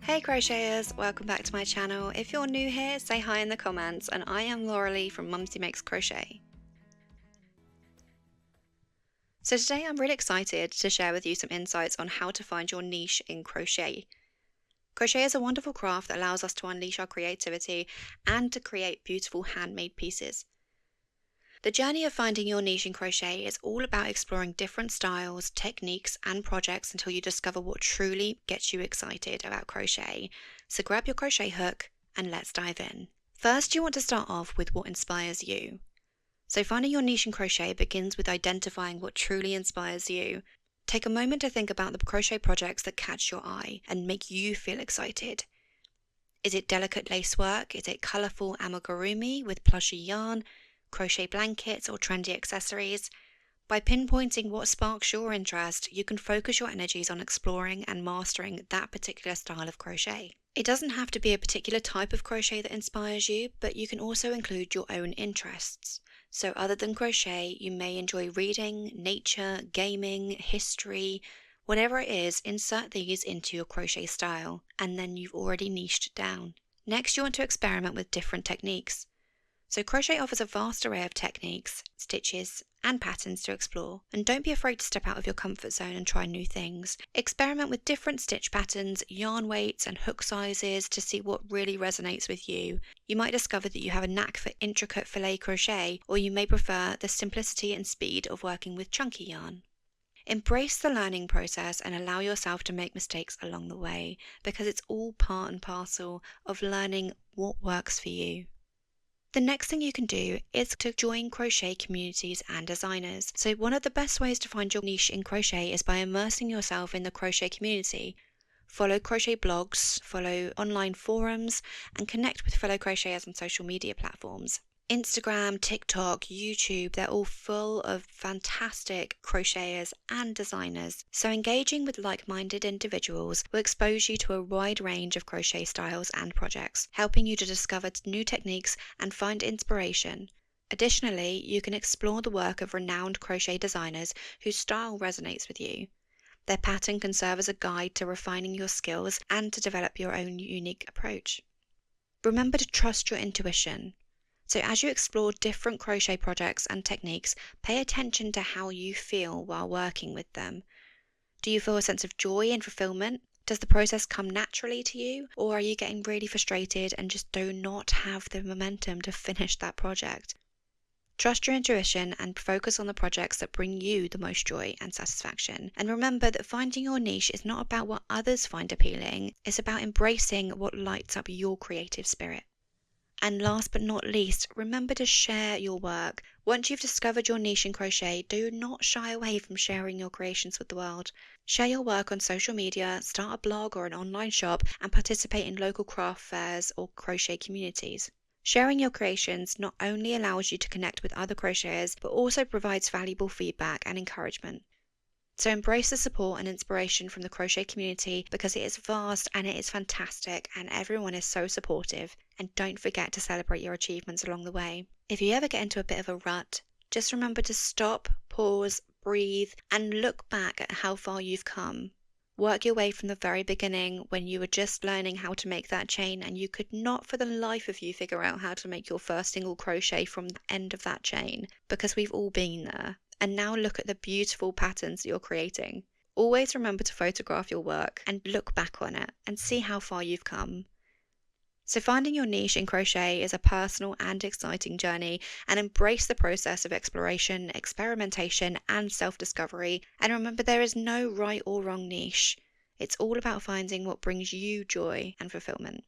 Hey crocheters, welcome back to my channel. If you're new here, say hi in the comments, and I am Loralie from Mumsy Makes Crochet. So today I'm really excited to share with you some insights on how to find your niche in crochet. Crochet is a wonderful craft that allows us to unleash our creativity and to create beautiful handmade pieces. The journey of finding your niche in crochet is all about exploring different styles, techniques, and projects until you discover what truly gets you excited about crochet. So grab your crochet hook and let's dive in. First, you want to start off with what inspires you. So finding your niche in crochet begins with identifying what truly inspires you. Take a moment to think about the crochet projects that catch your eye and make you feel excited. Is it delicate lace work? Is it colourful amigurumi with plushy yarn? Crochet blankets or trendy accessories? By pinpointing what sparks your interest, you can focus your energies on exploring and mastering that particular style of crochet. It doesn't have to be a particular type of crochet that inspires you, but you can also include your own interests. So other than crochet, you may enjoy reading, nature, gaming, history, whatever it is, insert these into your crochet style, and then you've already niched down. Next, you want to experiment with different techniques. So crochet offers a vast array of techniques, stitches, and patterns to explore, and don't be afraid to step out of your comfort zone and try new things. Experiment with different stitch patterns, yarn weights, and hook sizes to see what really resonates with you. You might discover that you have a knack for intricate filet crochet, or you may prefer the simplicity and speed of working with chunky yarn. Embrace the learning process and allow yourself to make mistakes along the way, because it's all part and parcel of learning what works for you. The next thing you can do is to join crochet communities and designers. So one of the best ways to find your niche in crochet is by immersing yourself in the crochet community. Follow crochet blogs, follow online forums, and connect with fellow crocheters on social media platforms. Instagram, TikTok, YouTube, they're all full of fantastic crocheters and designers. So engaging with like-minded individuals will expose you to a wide range of crochet styles and projects, helping you to discover new techniques and find inspiration. Additionally, you can explore the work of renowned crochet designers whose style resonates with you. Their pattern can serve as a guide to refining your skills and to develop your own unique approach. Remember to trust your intuition. So as you explore different crochet projects and techniques, pay attention to how you feel while working with them. Do you feel a sense of joy and fulfillment? Does the process come naturally to you? Or are you getting really frustrated and just do not have the momentum to finish that project? Trust your intuition and focus on the projects that bring you the most joy and satisfaction. And remember that finding your niche is not about what others find appealing, it's about embracing what lights up your creative spirit. And last but not least, remember to share your work. Once you've discovered your niche in crochet, do not shy away from sharing your creations with the world. Share your work on social media, start a blog or an online shop, and participate in local craft fairs or crochet communities. Sharing your creations not only allows you to connect with other crocheters, but also provides valuable feedback and encouragement. So embrace the support and inspiration from the crochet community because it is vast and it is fantastic and everyone is so supportive, and don't forget to celebrate your achievements along the way. If you ever get into a bit of a rut, just remember to stop, pause, breathe, and look back at how far you've come. Work your way from the very beginning when you were just learning how to make that chain and you could not for the life of you figure out how to make your first single crochet from the end of that chain, because we've all been there. And now look at the beautiful patterns you're creating. Always remember to photograph your work and look back on it and see how far you've come. So finding your niche in crochet is a personal and exciting journey, and embrace the process of exploration, experimentation, and self-discovery. And remember, there is no right or wrong niche. It's all about finding what brings you joy and fulfillment.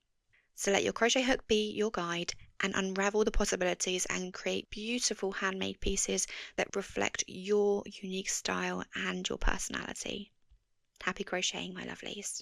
So let your crochet hook be your guide and unravel the possibilities and create beautiful handmade pieces that reflect your unique style and your personality. Happy crocheting, my lovelies.